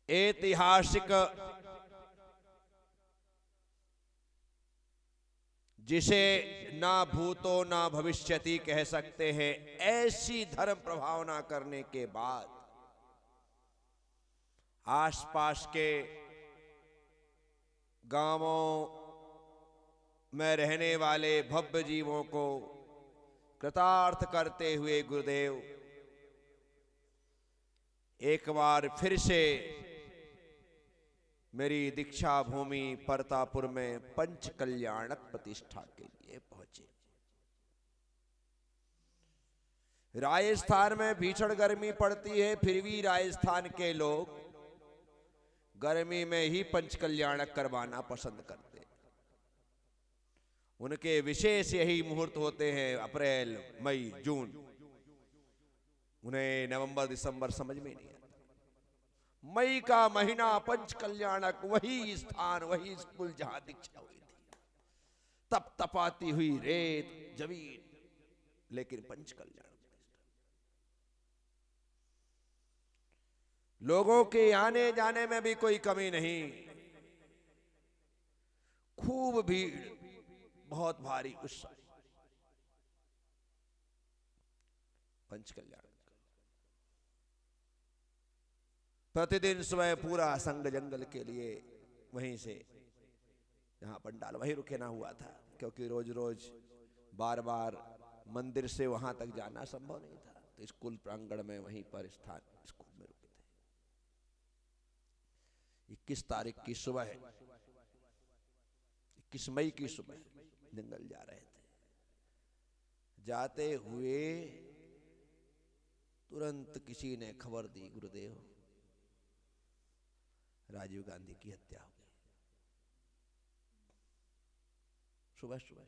ऐतिहासिक, जिसे ना भूतो ना भविष्यति कह सकते हैं, ऐसी धर्म प्रभावना करने के बाद आसपास के गांवों में रहने वाले भव्य जीवों को कृतार्थ करते हुए गुरुदेव एक बार फिर से मेरी दीक्षा भूमि परतापुर में पंच कल्याणक प्रतिष्ठा के लिए पहुंचे। राजस्थान में भीषण गर्मी पड़ती है, फिर भी राजस्थान के लोग गर्मी में ही पंच कल्याणक करवाना पसंद करते हैं। उनके विशेष यही मुहूर्त होते हैं, अप्रैल मई जून। उन्हें नवंबर दिसंबर समझ में नहीं आता। मई का महीना पंच कल्याणक, वही स्थान वही स्कूल जहां दीक्षा हुई थी, तप तपाती हुई रेत जमीन, लेकिन पंच कल्याणक। लोगों के आने जाने में भी कोई कमी नहीं, खूब भीड़, बहुत भारी उत्साह। पंच कल्याण प्रतिदिन सुबह पूरा संग जंगल के लिए वहीं से, जहां पंडाल वहीं रुके ना हुआ था, क्योंकि रोज रोज बार बार मंदिर से वहां तक जाना संभव नहीं था, तो स्कूल प्रांगण में वहीं पर स्थान स्कूल में रुके थे। 21 तारीख की सुबह है, 21 मई की सुबह जंगल जा रहे थे। जाते हुए तुरंत किसी ने खबर दी, गुरुदेव राजीव गांधी की हत्या हो गई। सुबह सुबह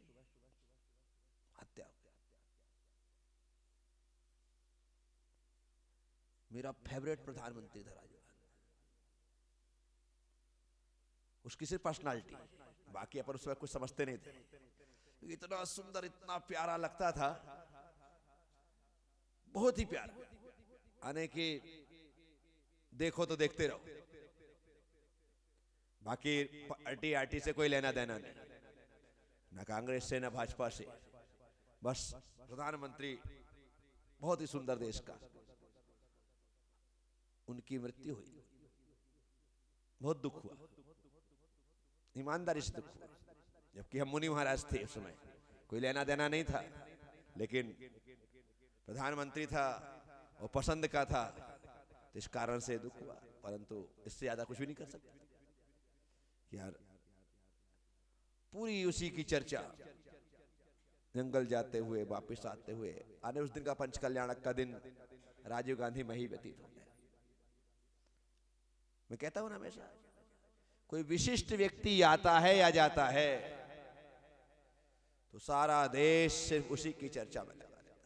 हत्या हो गई। मेरा फेवरेट प्रधानमंत्री था राजीव गांधी, उसकी सिर्फ पर्सनालिटी, बाकी अपन उसमें कुछ समझते नहीं थे। इतना सुंदर, इतना प्यारा लगता था, बहुत ही प्यारा, आने की देखो तो देखते रहो। बाकी पार्टी आर्टी से कोई लेना देना नहीं, ना कांग्रेस से ना भाजपा से, बस प्रधानमंत्री, बहुत ही सुंदर देश का। उनकी मृत्यु हुई, बहुत दुख हुआ, ईमानदारी से दुख हुआ, जबकि हम मुनि महाराज थे उस समय, कोई लेना देना नहीं था, लेकिन प्रधानमंत्री था और पसंद का था, तो इस कारण से दुख हुआ। परंतु इससे ज्यादा कुछ भी नहीं कर सकते यार। पूरी उसी की चर्चा, जंगल जाते हुए वापस आते हुए, आने उस दिन का पंच कल्याणक का दिन राजीव गांधी में ही व्यतीत हो गया। मैं कहता हूं ना, हमेशा कोई विशिष्ट व्यक्ति आता है या जाता है तो सारा देश सिर्फ उसी की चर्चा में लगा रहता है,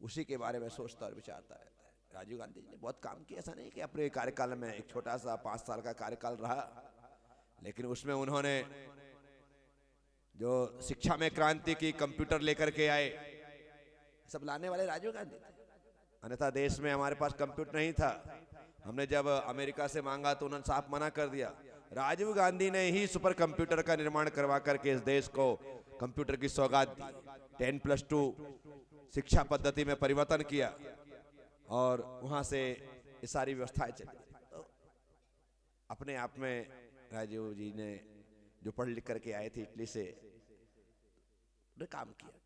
उसी के बारे में सोचता और विचारता रहता है। राजीव गांधी जी ने बहुत काम किया, ऐसा नहीं कि अपने कार्यकाल में, एक छोटा सा 5 साल का कार्यकाल रहा, लेकिन उसमें उन्होंने जो शिक्षा में क्रांति की, कंप्यूटर लेकर के आए, सब लाने वाले राजीव गांधी थे। अन्यथा देश में हमारे पास कंप्यूटर नहीं था। हमने जब अमेरिका से मांगा तो उन्होंने साफ मना कर दिया। राजीव गांधी ने ही सुपर कंप्यूटर का निर्माण करवा करके इस देश को कंप्यूटर की सौगात दी, 10+2 शिक्षा पद्धति में परिवर्तन किया, और वहां से ये सारी व्यवस्थाएं चली। तो अपने आप में राजीव जी ने, जो पढ़ लिख करके आए थे इटली से, ने काम किया।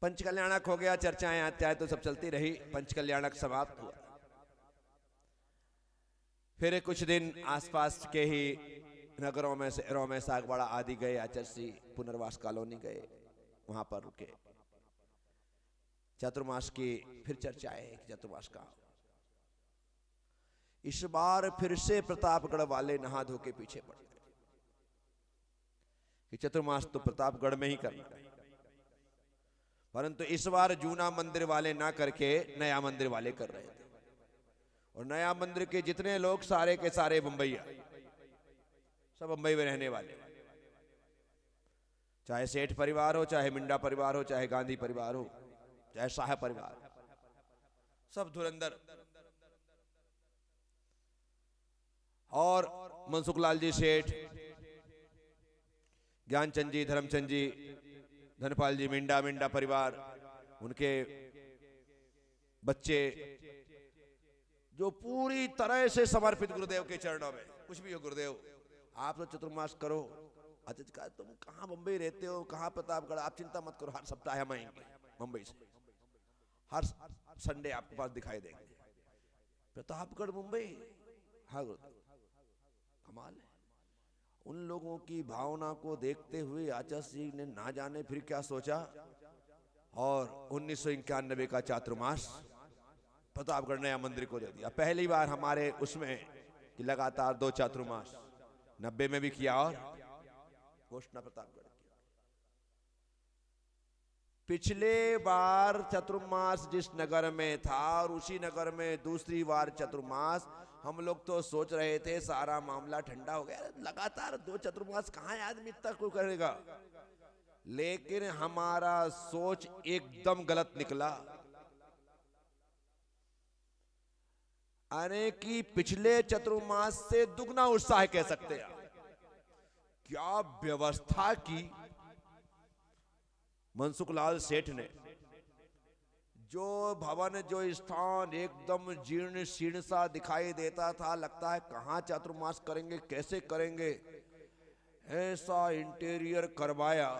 पंच कल्याणक हो गया, चर्चाएं आते आए तो सब चलती रही, पंच कल्याणक समाप्त हुआ। फिर कुछ दिन आसपास के ही नगरों में, शहरों में, सागवाड़ा आदि गए, आचरसी पुनर्वास कॉलोनी गए, वहां पर रुके। चतुर्मास की फिर चर्चा है, चतुर्मास का इस बार फिर से प्रतापगढ़ वाले नहा धो के पीछे पड़ गए कि चतुर्मास तो प्रतापगढ़ में ही करना है। परंतु इस बार जूना मंदिर वाले ना करके नया मंदिर वाले कर रहे थे, और नया मंदिर के जितने लोग सारे के सारे बंबईया, सब बंबई में रहने वाले, चाहे सेठ परिवार हो, चाहे मिंडा परिवार हो, चाहे गांधी परिवार हो, चाहे शाह परिवार, सब धुरंधर और मनसुखलाल जी सेठ, ज्ञानचंद जी, धर्मचंद जी, धनपाल जी, मिंडा परिवार, उनके बच्चे, जो पूरी तरह से समर्पित गुरुदेव के चरणों में। कुछ भी हो गुरुदेव, आप तो चतुर्मास करो। अच्छा कहा तुम कहाँ बम्बई रहते हो, कहाँ प्रतापगढ़, आप चिंता मत करो, हर सप्ताह हम आएंगे मुंबई से, हर संडे आपके पास दिखाई देंगे। प्रतापगढ़ मुंबई, हाँ गुरुदेव, कमाल है। उन लोगों की भावना को देखते हुए आचार्य जी ने ना जाने फिर क्या सोचा, और 1991 का चातुर्मास प्रतापगढ़ नया मंदिर को दे दिया। पहली बार हमारे उसमें कि लगातार 2 चातुर्मास, 90 में भी किया और घोषणा प्रतापगढ़ की। पिछले बार चतुर्मास जिस नगर में था और उसी नगर में दूसरी बार चतुर्मास, हम लोग तो सोच रहे थे सारा मामला ठंडा हो गया, लगातार 2 चतुर्मास कहां आदमी तक को करेगा। लेकिन हमारा सोच एकदम गलत निकला। यानी कि पिछले चतुर्मास से दुगना उत्साह कह सकते हैं। क्या व्यवस्था की मनसुखलाल सेठ ने, जो भवन, जो स्थान एकदम जीर्ण शीर्ण सा दिखाई देता था, लगता है कहां चातुर्मास करेंगे, कैसे करेंगे, ऐसा इंटीरियर करवाया।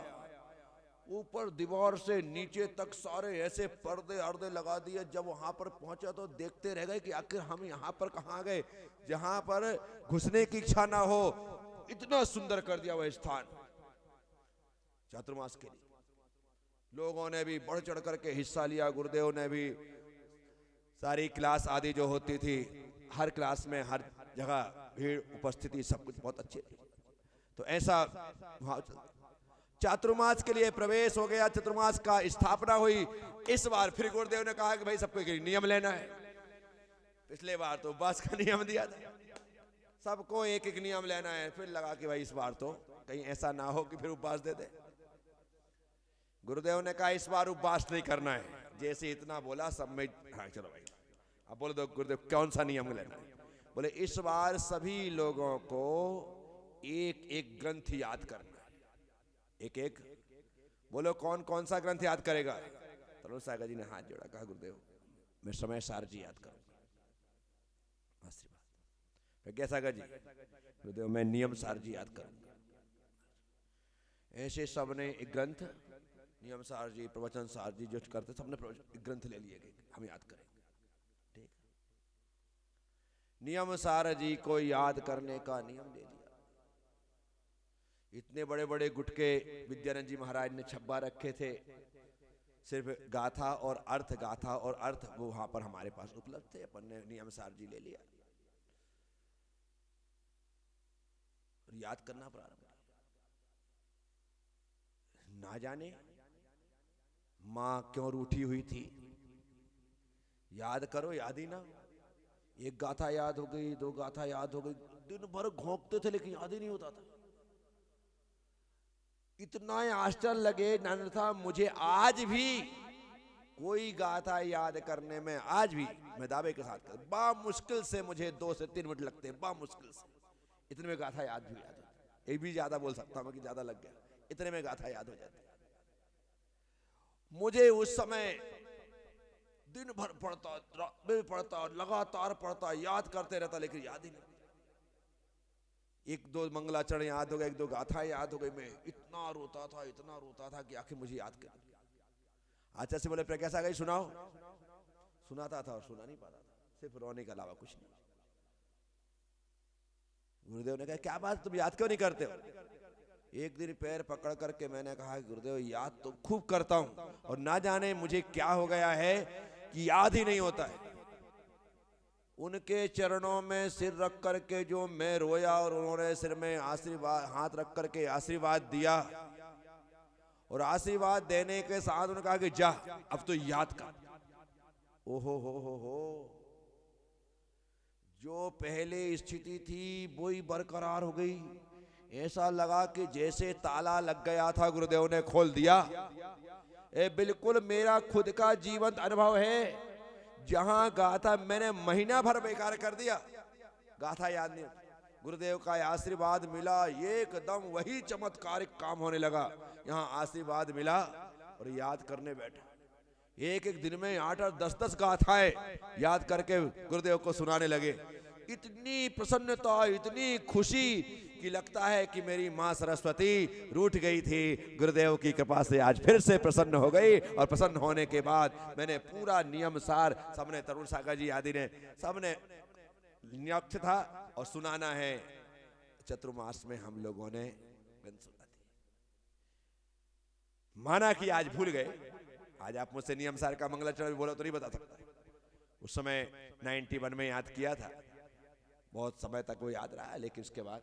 ऊपर दीवार से नीचे तक सारे ऐसे पर्दे अर्दे लगा दिए। जब वहां पर पहुंचा तो देखते रह गए कि आखिर हम यहां पर कहां गए, जहां पर घुसने की इच्छा ना हो। इतना सुंदर कर दिया वह स्थान चातुर्मास के लिए। लोगों ने भी बढ़ चढ़ करके हिस्सा लिया। गुरुदेव ने भी सारी क्लास आदि जो होती थी, हर क्लास में हर जगह भीड़ उपस्थिति सब कुछ बहुत अच्छी थी। तो ऐसा चातुर्मास के लिए प्रवेश हो गया, चतुर्मास का स्थापना हुई। इस बार फिर गुरुदेव ने कहा कि भाई सबको एक नियम लेना है। पिछले बार तो उपवास का नियम दिया था, सबको एक एक नियम लेना है। फिर लगा कि भाई इस बार तो कहीं ऐसा ना हो कि फिर उपवास दे दे। गुरुदेव ने कहा इस बार उपवास नहीं करना है। जैसे इतना बोला सब में, हाँ चलो भाई अब बोले दो गुरुदेव कौन सा नियम लेना है। बोले इस बार सभी लोगों को एक एक ग्रंथ याद करना है, एक एक। बोलो कौन कौन सा ग्रंथ याद करेगा। तरुण सागर जी ने हाथ जोड़ा, कहा गुरुदेव मैं समय सार जी याद करूंगा। आशीर्वाद। क्या सागर जी, गुरुदेव मैं नियम सार जी याद करूंगा। ऐसे सबने एक ग्रंथ, नियम सार जी, प्रवचन सार जी जो करते सबने ग्रंथ ले लिए, हम याद करेंगे। ठीक, नियम सार जी को याद करने का नियम दे दिया। इतने बड़े बड़े गुटके विद्यानंद जी महाराज ने छब्बा रखे थे, सिर्फ गाथा और अर्थ, गाथा और अर्थ वो वहां पर हमारे पास उपलब्ध थे। अपन ने नियम सार जी ले लिया और याद करना प्रारंभ किया। ना जाने मां क्यों रूठी हुई थी, याद करो याद ही ना। एक गाथा याद हो गई, 2 गाथा याद हो गई, दिन भर घोंकते थे लेकिन याद ही नहीं होता था। इतना आश्चर्य लगे नंद था मुझे, आज भी कोई गाथा याद करने में, आज भी मैं दावे के साथ कर, बा मुश्किल से मुझे 2 से 3 मिनट लगते हैं, बा मुश्किल से। इतने में गाथा याद भी याद होती है। एक भी ज्यादा बोल सकता हूं कि ज्यादा लग गया, इतने में गाथा याद हो जाती है। मुझे उस समय दिन भर पढ़ता, रात में पढ़ता, लगातार पढ़ता, याद करते रहता, लेकिन याद ही नहीं। 1-2 मंगलाचरण याद हो गए, 1-2 गाथा याद हो गई। मैं इतना रोता था, इतना रोता था कि आखिर मुझे याद कर। आचार्य से बोले प्रकाश आ गई, सुनाओ। सुनाता था और सुना नहीं पाता था, सिर्फ रोने के अलावा कुछ नहीं। गुरुदेव ने कहा क्या बात, तुम याद क्यों नहीं करते हो। एक दिन पैर पकड़ करके मैंने कहा गुरुदेव याद तो खूब करता हूं, और ना जाने मुझे क्या हो गया है कि याद ही नहीं होता है। उनके चरणों में सिर रख करके जो मैं रोया, और उन्होंने सिर में आशीर्वाद, हाथ रख करके आशीर्वाद दिया, और आशीर्वाद देने के साथ उन्होंने कहा कि जा अब तो याद कर। ओहो हो, जो पहले स्थिति थी वही बरकरार हो गई। ऐसा लगा कि जैसे ताला लग गया था, गुरुदेव ने खोल दिया। बिल्कुल मेरा खुद का जीवंत अनुभव है। जहां गाथा मैंने महीना भर बेकार कर दिया, गाथा याद नहीं। गुरुदेव का आशीर्वाद मिला, एकदम वही चमत्कारिक काम होने लगा। यहाँ आशीर्वाद मिला और याद करने बैठा। एक एक दिन में 8-8, 10-10 गाथाएं याद करके गुरुदेव को सुनाने लगे। इतनी प्रसन्नता, इतनी खुशी कि लगता है कि मेरी माँ सरस्वती रूठ गई थी, गुरुदेव की कृपा से आज फिर से प्रसन्न हो गई। और प्रसन्न होने के बाद मैंने पूरा नियम सार, सबने, तरुण सागर जी आदि ने, सबने नियुक्त था और सुनाना है। चतुर्मास में हम लोगों ने सुना थी, माना कि आज भूल गए। आज आप मुझसे नियम सार का मंगलाचरण भी बोलो तो नहीं बता सकता। उस समय 91 में याद किया था, बहुत समय तक वो याद रहा। लेकिन उसके बाद,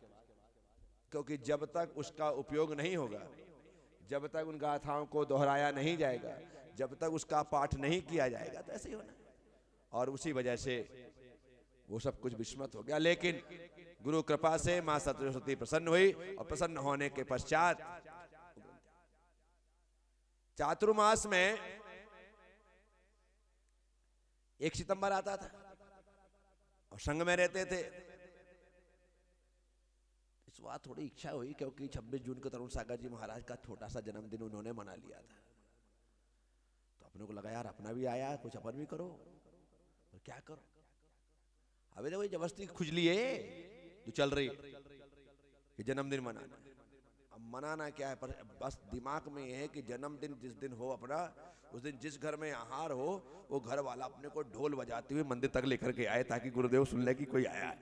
क्योंकि जब तक उसका उपयोग नहीं होगा, जब तक उन गाथाओं को दोहराया नहीं जाएगा, जब तक उसका पाठ नहीं किया जाएगा, तो ऐसे ही होना। और उसी वजह से वो सब कुछ विस्मृत हो गया। लेकिन गुरु कृपा से मां सरस्वती प्रसन्न हुई और प्रसन्न होने के पश्चात चातुर्मास में 1 सितंबर आता था और संघ में रहते थे। इस बार थोड़ी इच्छा हुई, क्योंकि 26 जून को तरुण सागर जी महाराज का छोटा सा जन्मदिन उन्होंने मना लिया था। तो अपने को लगा यार अपना भी आया, कुछ अपन भी करो। और क्या करो, अभी तो वही जबरदस्ती खुजली है जो चल रही कि जन्मदिन मनाना। अब मनाना क्या है, पर बस दिमाग में ये है कि जन्मदिन जिस दिन हो अपना, उस दिन जिस घर में आहार हो, वो घर वाला अपने को ढोल बजाते हुए मंदिर तक लेकर के आए, ताकि गुरुदेव सुन ले कि कोई आया है।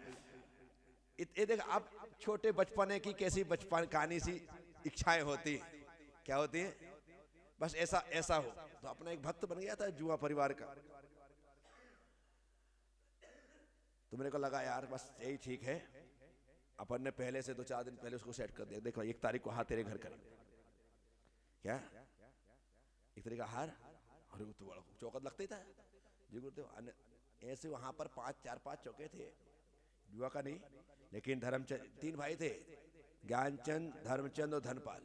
ये देख, आप छोटे बचपने की कैसी बचपन कहानी सी इच्छाएं होती हैं, क्या होती है, बस ऐसा ऐसा हो। तो अपना एक भक्त बन गया था जुआ परिवार का। तो मेरे को लगा यार बस यही ठीक है, अपन ने पहले से 2-4 दिन पहले उसको सेट कर दिया। देखो 1 तारीख को हार तेरे घर करेंगे, क्या 1 तारीख का हार। और तो बड़ा चौकत लगता ही था जी गुरुदेव। ऐसे वहां पर 4-5 चौके थे, जुआ का नहीं, लेकिन धर्मचंद 3 भाई थे, ज्ञानचंद, धर्मचंद और धनपाल।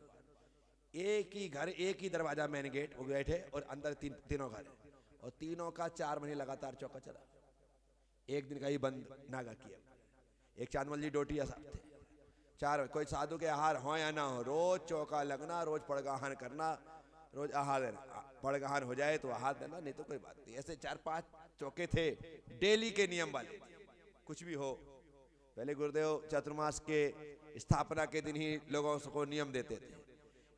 एक ही घर, एक ही दरवाजा, मेन गेट, वो बैठे और अंदर तीनों घर, और तीनों का 4 महीने लगातार चौका चला। एक दिन का ही बंद नागा किया। एक चांदमल जी डोटिया साहब थे, 4 कोई साधु के आहार हो या ना हो, रोज चौका लगना, रोज पड़गाहन करना, रोज आहार देना। पड़गाहन हो जाए तो आहार देना, नहीं तो कोई बात नहीं। ऐसे 4-5 चौके थे, डेली के नियम वाले। कुछ भी हो, पहले गुरुदेव चतुर्मास के स्थापना के दिन ही लोगों को नियम देते थे।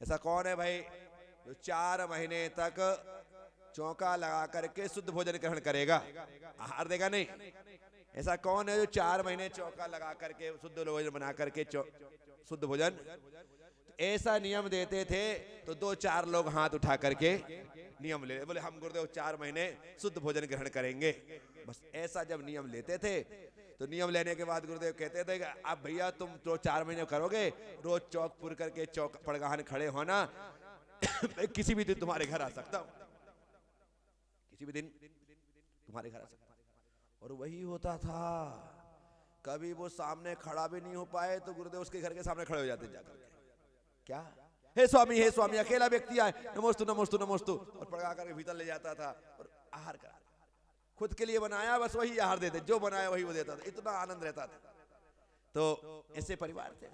ऐसा कौन है भाई जो 4 महीने तक चौका लगा करके शुद्ध भोजन ग्रहण करेगा, आहार देगा नहीं? ऐसा कौन है जो 4 महीने चौका लगा करके शुद्ध भोजन बना करके शुद्ध भोजन? तो ऐसा नियम देते थे तो 2-4 लोग हाथ उठा करके नियम ले, बोले हम गुरुदेव 4 महीने शुद्ध भोजन ग्रहण करेंगे। बस ऐसा जब नियम लेते थे, तो नियम लेने के बाद गुरुदेव कहते थे कि अब भैया तुम तो 4 महीने करोगे, रोज चौक पुर करके चौक पड़गाहन खड़े होना, किसी भी दिन तुम्हारे घर आ सकता हूं, किसी भी दिन तुम्हारे घर आ सकता। और वही होता था, कभी वो सामने खड़ा भी नहीं हो पाए तो गुरुदेव उसके घर के सामने खड़े हो जाते जाकर के, क्या हे स्वामी, अकेला व्यक्ति आए, नमोस्तु नमोस्तु नमोस्तु, और पड़गा करके भीतर ले जाता था और आहार करा। खुद के लिए बनाया, बस वही आहार देते, जो बनाया वही वो देता था, इतना आनंद रहता था। तो ऐसे परिवार थे।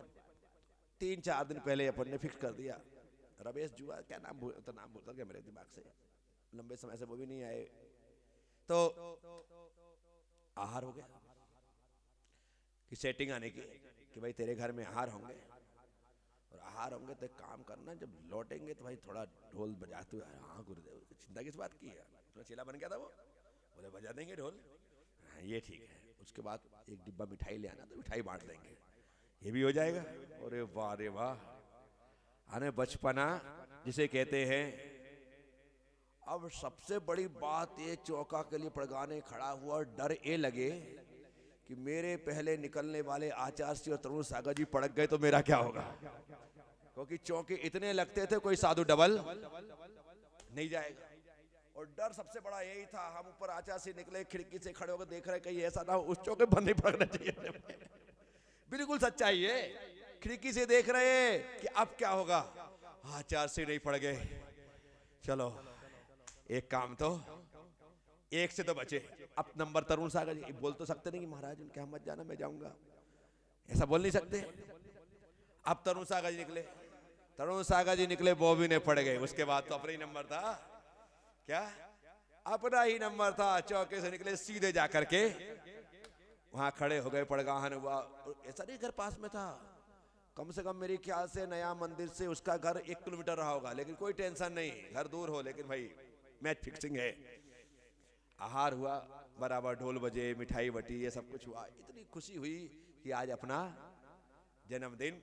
3-4 दिन पहले अपन ने फिक्स कर दिया, रमेश जुआ, क्या नाम भूल गया मेरे दिमाग से, लंबे समय से वो भी नहीं आए। तो आहार हो गया कि सेटिंग आने की कि भाई तेरे घर में आहार होंगे, और आहार होंगे तो एक काम करना, जब लौटेंगे तो भाई थोड़ा ढोल बजाते हुए। हाँ गुरुदेव, चिंता किस बात की है, थोड़ा चेला बन गया था वो, बोले बजा देंगे ढोल। हाँ ये ठीक है। उसके बाद एक डिब्बा मिठाई ले आना, तो मिठाई बांट देंगे, ये भी हो जाएगा। अरे वाह रे वाह, आने बचपना जिसे कहते हैं। अब सबसे बड़ी बात ये, चौका के लिए पड़गाने खड़ा हुआ, डर ये लगे कि मेरे पहले निकलने वाले आचार्य श्री और तरुण सागर जी पड़क गए तो मेरा क्या होगा, क्योंकि चौके इतने लगते थे, कोई साधु डबल नहीं जाएगा। और डर सबसे बड़ा यही था, हम ऊपर आचार्य से निकले, खिड़की से खड़े होकर देख रहे कहीं ऐसा ना हो उस चौके पर नहीं पड़ना चाहिए। बिल्कुल सच्चाई है, खिड़की से देख रहे कि अब क्या होगा, आचार्य से नहीं पड़ गए, चलो एक काम तो, एक से तो बचे। अब नंबर तरुण सागर जी बोल तो सकते नहीं कि महाराज उनके यहाँ मत जाना, मैं जाऊंगा। ऐसा बोल नहीं सकते। अब तरुण सागर जी निकले, तरुण सागर जी निकले, बॉबी ने पड़ गए। उसके बाद तो अपना ही नंबर था, क्या अपना ही नंबर था। चौके से निकले सीधे जाकर के वहां खड़े हो गए, पड़गाहन हुआ। ऐसा नहीं घर पास में था, कम से कम मेरी ख्याल से नया मंदिर से उसका घर 1 किलोमीटर रहा होगा, लेकिन कोई टेंशन नहीं, घर दूर हो लेकिन भाई मैच फिक्सिंग है। आहार हुआ बराबर, ढोल बजे, मिठाई बटी, ये सब कुछ हुआ। इतनी खुशी हुई कि आज अपना जन्मदिन।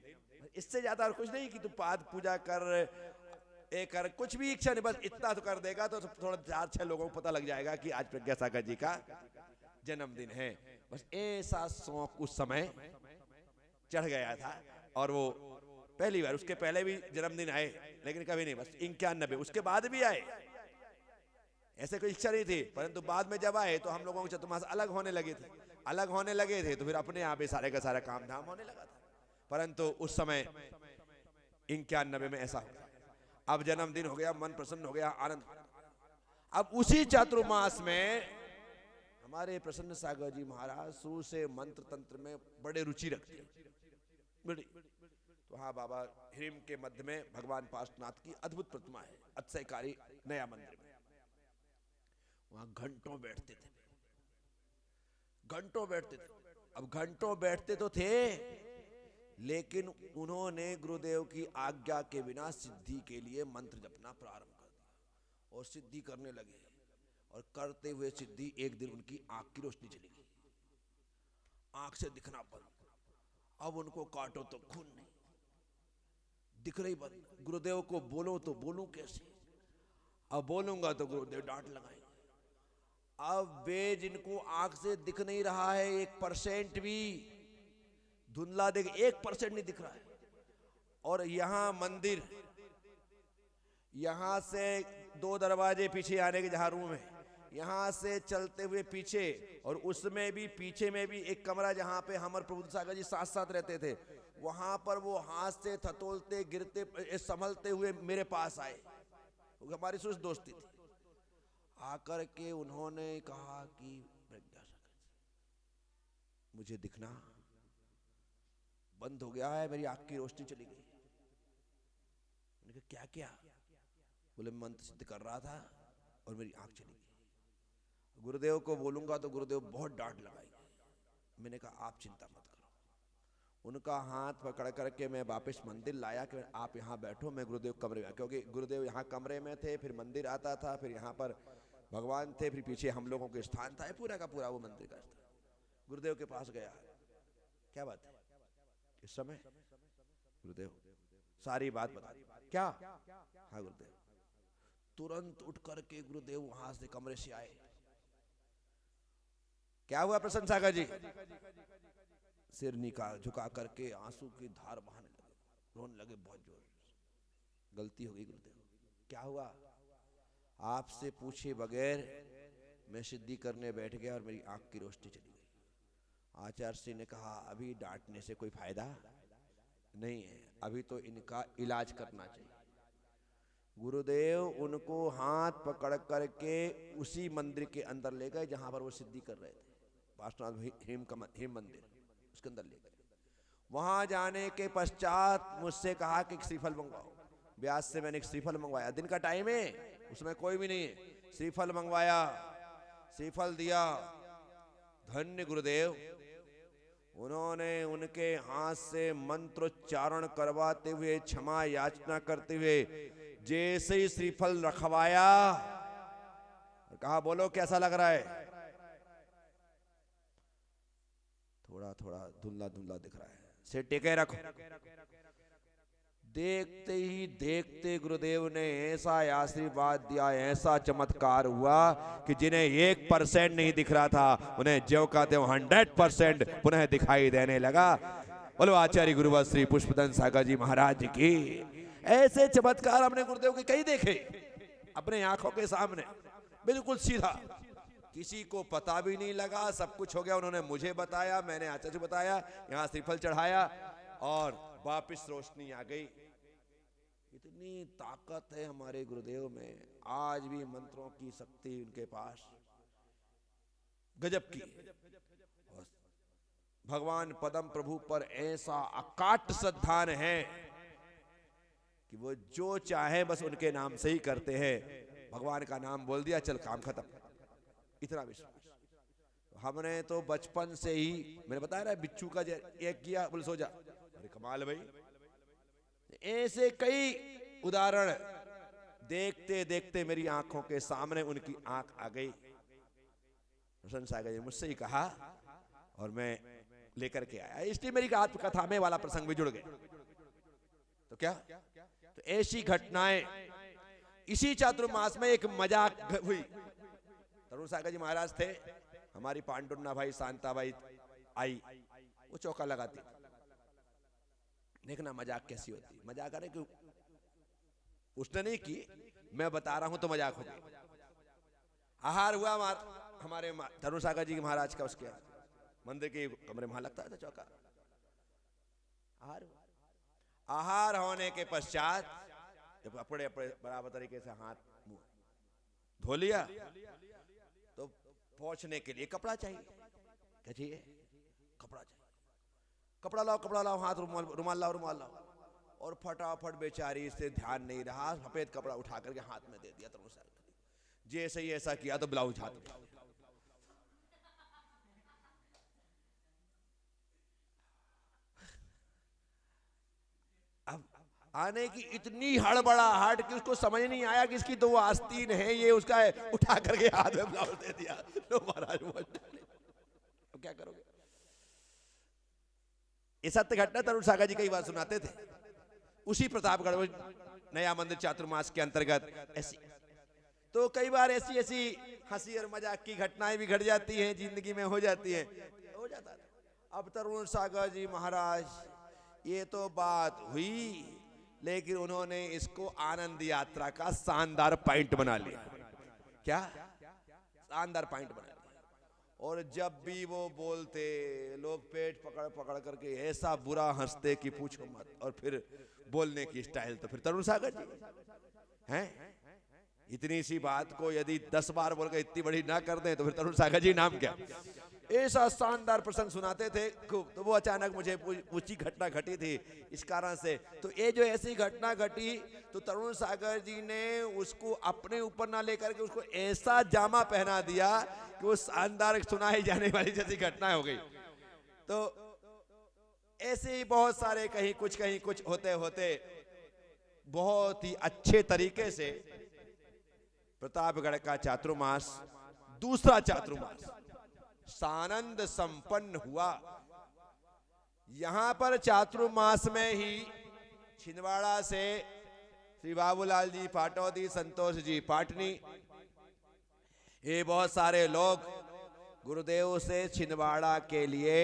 इससे ज्यादा और कुछ नहीं कि तू पाद पूजा कर, एक कर, कुछ भी इच्छा नहीं, बस इतना तो कर देगा तो थोड़ा 4-6 लोगों को पता लग जाएगा कि आज प्रज्ञा सागर जी का जन्मदिन है। बस ऐसा शौक उस समय चढ़ गया था। और वो पहली बार, उसके पहले भी जन्मदिन आए लेकिन कभी नहीं, बस 91, उसके बाद भी आए, ऐसे कोई इच्छा नहीं थी। परंतु बाद में जब आए तो हम लोगों के चतुर्मास अलग होने लगे थे, अलग होने लगे थे तो फिर अपने यहाँ पे सारे का सारा काम धाम होने लगा था। परंतु उस समय 91 में ऐसा हो, अब जन्मदिन हो गया, मन प्रसन्न हो गया, आनंद। अब उसी चातुर्मास में हमारे प्रसन्न सागर जी महाराज शुरू से मंत्र तंत्र में बड़े रुचि रखते हैं, बड़ी। तो हाँ, बाबा हिम के मध्य में भगवान पार्श्वनाथ की अद्भुत प्रतिमा है, अतिशयकारी नया मंदिर में। वहां घंटों बैठते थे, घंटों बैठते थे। अब घंटों बैठते तो थे, लेकिन उन्होंने गुरुदेव की आज्ञा के बिना सिद्धि के लिए मंत्र जपना प्रारंभ कर दिया और सिद्धि करने लगे। और करते हुए सिद्धि एक दिन उनकी आंख की रोशनी चली गई, आंख से दिखना बंद। अब उनको काटो तो खून नहीं, दिख रही बंद। गुरुदेव को बोलो तो बोलूं कैसे, अब बोलूंगा तो गुरुदेव डांट लगाएंगे। अब वे जिनको आंख से दिख नहीं रहा है 1% भी, धुंधला देख 1% नहीं दिख रहा है, और यहां मंदिर, यहां से 2 दरवाजे पीछे आने के जहां रूम है, यहां से चलते हुए पीछे, और उसमें भी पीछे में भी एक कमरा जहां पे हमर प्रभु सागर जी साथ साथ रहते थे, वहां पर वो हाथ से थतोलते गिरते संभलते हुए मेरे पास आए। हमारी सुस्त दोस्ती थी। आकर के उन्होंने कहा कि प्रज्ञा सागर जी, मुझे दिखना बंद हो गया है, मेरी आंख की रोशनी चली गई। मैंने कहा क्या क्या? बोले मंत्र सिद्ध कर रहा था और मेरी आंख चली गई। गुरुदेव को बोलूंगा तो गुरुदेव बहुत डांट लगाएंगे। मैंने कहा आप चिंता मत करो। उनका हाथ पकड़ करके मैं वापस मंदिर लाया कि आप यहाँ बैठो, मैं गुरुदेव कमरे में, क्योंकि गुरुदेव यहाँ कमरे में थे, फिर मंदिर आता था, फिर यहाँ पर भगवान थे, फिर पीछे हम लोगों के स्थान था, पूरा का पूरा वो मंदिर का स्थान। गुरुदेव के पास गया, क्या बात है इस समय? गुरुदेव सारी बात बता दी। क्या? हाँ गुरुदेव। तुरंत उठ करके गुरुदेव वहां से कमरे से आए। क्या हुआ प्रसन्न सागर जी? सिर झुका करके आंसू की धार बहाने लगे, रोने लगे बहुत जोर से। गलती हो गई गुरुदेव, क्या हुआ? आपसे पूछे बगैर मैं सिद्धि करने बैठ गया और मेरी आंख की रोशनी चली गई। आचार्य श्री ने कहा अभी डांटने से कोई फायदा नहीं है, अभी तो इनका इलाज करना चाहिए। गुरुदेव उनको हाथ पकड़ करके उसी मंदिर के अंदर ले गए जहां पर वो सिद्धि कर रहे थे, पार्श्वनाथ हिम मंदिर, उसके अंदर ले गए। वहां जाने के पश्चात मुझसे कहा कि श्रीफल मंगवाओ। ब्यास से मैंने श्रीफल मंगवाया, दिन का टाइम है, उसमें कोई भी नहीं है। श्रीफल मंगवाया, श्रीफल दिया। धन्य गुरुदेव, उन्होंने उनके हाथ से मंत्रोच्चारण करवाते हुए, क्षमा याचना करते हुए जैसे ही श्रीफल रखवाया, कहा बोलो कैसा लग रहा है? थोड़ा थोड़ा धुंधला धुंधला दिख रहा है, से टेके रखो। देखते ही देखते गुरुदेव ने ऐसा आशीर्वाद दिया, ऐसा चमत्कार हुआ कि जिन्हें 1% नहीं दिख रहा था उन्हें ज्यों का त्यों 100% पुनः दिखाई देने लगा। बोलो आचार्य गुरुवर श्री पुष्पदंत सागर जी महाराज की। ऐसे चमत्कार हमने गुरुदेव के कई देखे अपने आंखों के सामने, बिल्कुल सीधा, किसी को पता भी नहीं लगा, सब कुछ हो गया। उन्होंने मुझे बताया, मैंने आचार्य को बताया, यहाँ श्रीफल चढ़ाया और वापिस रोशनी आ गई। इतनी ताकत है हमारे गुरुदेव में, आज भी मंत्रों की शक्ति उनके पास गजब की। भगवान पदम प्रभु पर ऐसा अकाट श्रद्धान है कि वो जो चाहे बस उनके नाम से ही करते हैं। भगवान का नाम बोल दिया, चल काम खत्म, इतना विश्वास। हमने तो बचपन से ही, मैंने बताया ना बिच्छू का एक किया, बोले सो जा, अरे कमाल भाई। ऐसे कई उदाहरण देखते देखते मेरी आंखों के सामने उनकी आंख आ गई। रोशन सागर जी मुझसे ही कहा और मैं लेकर के आया, इसलिए मेरी आत्मकथा में वाला प्रसंग भी जुड़ गया। तो क्या, तो ऐसी घटनाएं इसी चातुर्मास में एक मजाक हुई। तरुण सागर जी महाराज थे, हमारी पांडुन्ना भाई शांता भाई आई, वो चौका लगाती, देखना मजाक कैसी होती। मजाक अरे क्यों, उसने नहीं की, मैं बता रहा हूं तो मजाक हो गई। आहार हुआ हमारे तरुण सागर जी महाराज का, उसके मंदिर के कमरे में लगता था चौका। आहार होने के पश्चात जब अपने अपने बराबर तरीके से हाथ मुंह धो लिया तो पहुंचने के लिए कपड़ा चाहिए। क्या चाहिए? कपड़ा चाहिए। कपड़ा लाओ, कपड़ा लाओ, हाथ रुमाल लाओ, रुमाल लाओ। और फटाफट बेचारी से ध्यान नहीं रहा, सफेद कपड़ा उठा करके हाथ में दे दिया तरुण सागर। जैसे ही ऐसा किया तो ब्लाउज हाथ में। अब आने की इतनी हड़बड़ाहट कि उसको समझ नहीं आया कि इसकी तो वो आस्तीन है, ये उसका है, उठा करके हाथ में ब्लाउज दे दिया। लो महाराज, अब क्या करोगे? ये सत्य घटना तरुण सागर जी कई बार सुनाते थे। उसी प्रतापगढ़ नया मंदिर चातुर्मास के अंतर्गत ऐसी तो कई बार ऐसी ऐसी हंसी और मजाक की घटनाएं भी घट जाती हैं, जिंदगी में हो जाती हैं, हो जाता था। अब तरुण सागर जी महाराज, ये तो बात हुई, लेकिन उन्होंने इसको आनंद यात्रा का शानदार पॉइंट बना लिया। क्या शानदार पॉइंट बना लिया। और जब भी वो बोलते, लोग पेट पकड़ पकड़ करके ऐसा बुरा हंसते कि पूछो मत। और फिर बोलने की स्टाइल तो फिर तरुण सागर जी हैं। इतनी सी बात को यदि 10 बार बोलकर इतनी बड़ी ना कर दें तो फिर तरुण सागर जी नाम क्या। ऐसा शानदार प्रसंग सुनाते थे खूब। तो वो अचानक मुझे ऊंची घटना घटी थी इस कारण से। तो ये जो ऐसी घटना घटी तो तरुण सागर जी ने उसको अपने ऊपर ना लेकर के उसको ऐसा जामा पहना दिया कि वो शानदार सुनाई जाने वाली जैसी घटना हो गई। तो ऐसे ही बहुत सारे कहीं कुछ होते होते बहुत ही अच्छे तरीके से प्रतापगढ़ का चातुर्मास, दूसरा चातुर्मास सानंद संपन्न हुआ। यहां पर चातुर्मास में ही छिंदवाड़ा से श्री बाबूलाल जी पाटौदी, संतोष जी पाटनी, ये बहुत सारे लोग गुरुदेव से छिंदवाड़ा के लिए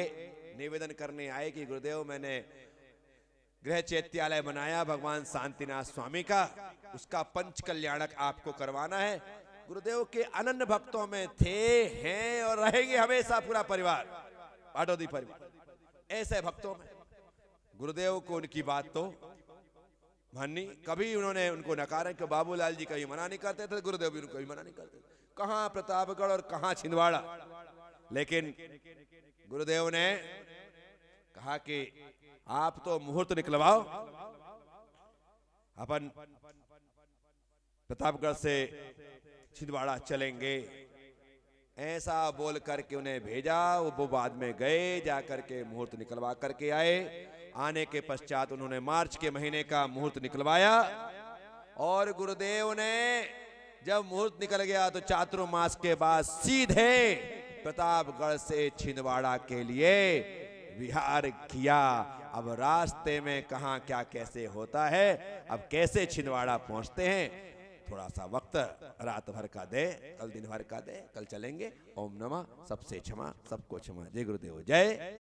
निवेदन करने आए कि गुरुदेव मैंने गृह चैत्यालय बनाया भगवान शांतिनाथ स्वामी का, उसका पंच कल्याणक आपको करवाना है। गुरुदेव के अनन्य भक्तों में थे, हैं और रहेंगे हमेशा पूरा परिवार, पाटौदी परिवार। ऐसे भक्तों में गुरुदेव को उनकी बात तो माननी, कभी उन्होंने उनको नकारा कि बाबूलाल जी कभी मना नहीं करते थे, गुरुदेव भी उनको कभी मना नहीं करते थे। कहां प्रतापगढ़ और कहां छिंदवाड़ा। लेकिन गुरुदेव ने कहा कि आप तो मुहूर्त निकलवाओ, अपन प्रतापगढ़ से छिंदवाड़ा चलेंगे। ऐसा बोल करके उन्हें भेजा। वो बाद में गए, जाकर के मुहूर्त निकलवा करके आए। आने के पश्चात उन्होंने मार्च के महीने का मुहूर्त निकलवाया। और गुरुदेव ने जब मुहूर्त निकल गया तो चातुर्मास के बाद सीधे प्रतापगढ़ से छिंदवाड़ा के लिए विहार किया। अब रास्ते में कहां क्या कैसे होता है, अब कैसे छिंदवाड़ा पहुंचते हैं, थोड़ा सा वक्त रात भर का दे, कल दिन भर का दे, कल चलेंगे। ओम नमः, सबसे क्षमा, सबको क्षमा। जय गुरुदेव, जय।